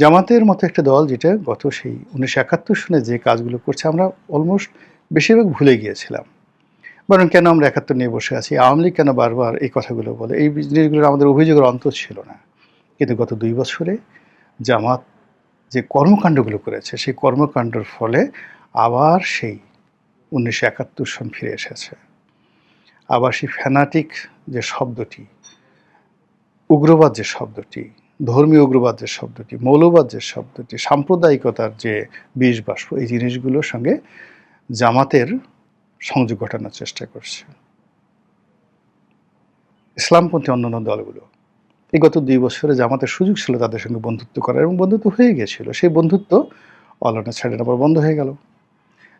জামাতের মতো একটা দল যেটা গত সেই 1971 সনে যে কাজগুলো করছে আমরা অলমোস্ট বেশিরভাগ ভুলে গিয়েছিলাম। বরং কেন আমরা 71 নিয়ে বসে আছি? আওয়ামী লীগ কেন বারবার এই কথাগুলো বলে? এই জিনিসগুলোর আমাদের অভিযোগের অন্ত ছিল না। কিন্তু গত ২ বছরে জামাত যে কর্মকাণ্ডগুলো করেছে, সেই কর্মকাণ্ডের ফলে আবার সেই 1971 সন ফিরে এসেছে। আবার সেই ফ্যানাটিক যে শব্দটি, উগ্রবাদ যে শব্দটি, ধর্মীয় উগ্রবাদ যে শব্দটি, মৌলবাদ যে শব্দটি, সাম্প্রদায়িকতার যে বিষবাষ্প, এই জিনিসগুলোর সঙ্গে জামাতের সংযোগ ঘটানোর চেষ্টা করছে ইসলামপন্থী অন্যান্য দলগুলো। এই গত ২ বছরে জামাতের সুযোগ ছিল তাদের সঙ্গে বন্ধুত্ব করার, এবং বন্ধুত্ব হয়ে গিয়েছিল। সেই বন্ধুত্ব অলানা ছাড়েন আবার বন্ধ হয়ে গেল।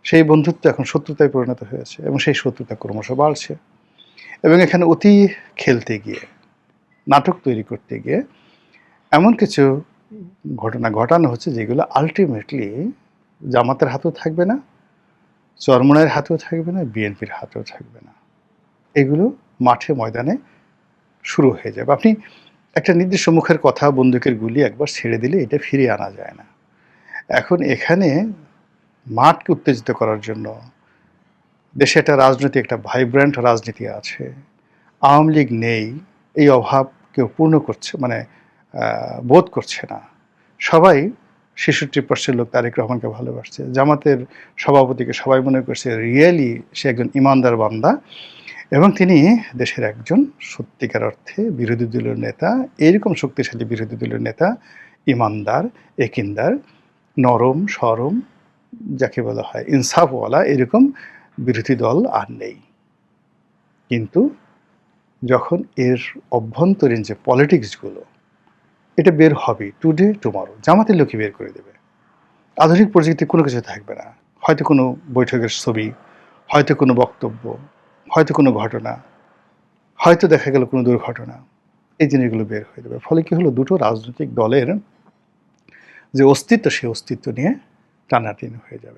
সেই বন্ধুত্ব এখন শত্রুতায় পরিণত হয়েছে, এবং সেই শত্রুতা ক্রমশ বাড়ছে। এবং এখানে অতি খেলতে গিয়ে, নাটক তৈরি করতে গিয়ে এমন কিছু ঘটনা ঘটানো হচ্ছে যেগুলো আলটিমেটলি জামাতের হাতেও থাকবে না, চরমোনাইয়ের হাতেও থাকবে না, বিএনপির হাতেও থাকবে না। এগুলো মাঠে ময়দানে শুরু হয়ে যাবে। আপনি একটা নির্দিষ্ট মুখের কথা, বন্দুকের গুলি একবার ছেড়ে দিলে এটা ফিরিয়ে আনা যায় না। এখন এখানে মাঠকে উত্তেজিত করার জন্য দেশে একটা রাজনীতি, একটা ভাইব্রেন্ট রাজনীতি আছে। আওয়ামী লীগ নেই, এই অভাব কেউ পূর্ণ করছে মানে বোধ করছে না। সবাই ৬৬% লোক তারেক রহমানকে ভালোবাসছে। জামাতের সভাপতিকে সবাই মনে করছে রিয়েলি সে একজন ইমানদার বান্দা, এবং তিনি দেশের একজন সত্যিকার অর্থে বিরোধী দলীয় নেতা, এরকম শক্তিশালী বিরোধী দলীয় নেতা, ইমানদার, একিনদার, নরম সরম, যাকে বলা হয় ইনসাফওয়ালা, এরকম বিরোধী দল আর নেই। কিন্তু যখন এর অভ্যন্তরীণ যে পলিটিক্সগুলো, এটা বের হবে টুডে টুমরো, জামাতের লোকই বের করে দেবে। আধুনিক প্রযুক্তি কোনো কিছু থাকবে না, হয়তো কোনো বৈঠকের ছবি, হয়তো কোনো বক্তব্য, হয়তো কোনো ঘটনা, হয়তো দেখা গেল কোনো দুর্ঘটনা, এই জিনিসগুলো বের হয়ে যাবে। ফলে কি হলো, দুটো রাজনৈতিক দলের যে অস্তিত্ব, সেই অস্তিত্ব নিয়ে টানাটানি হয়ে যাবে।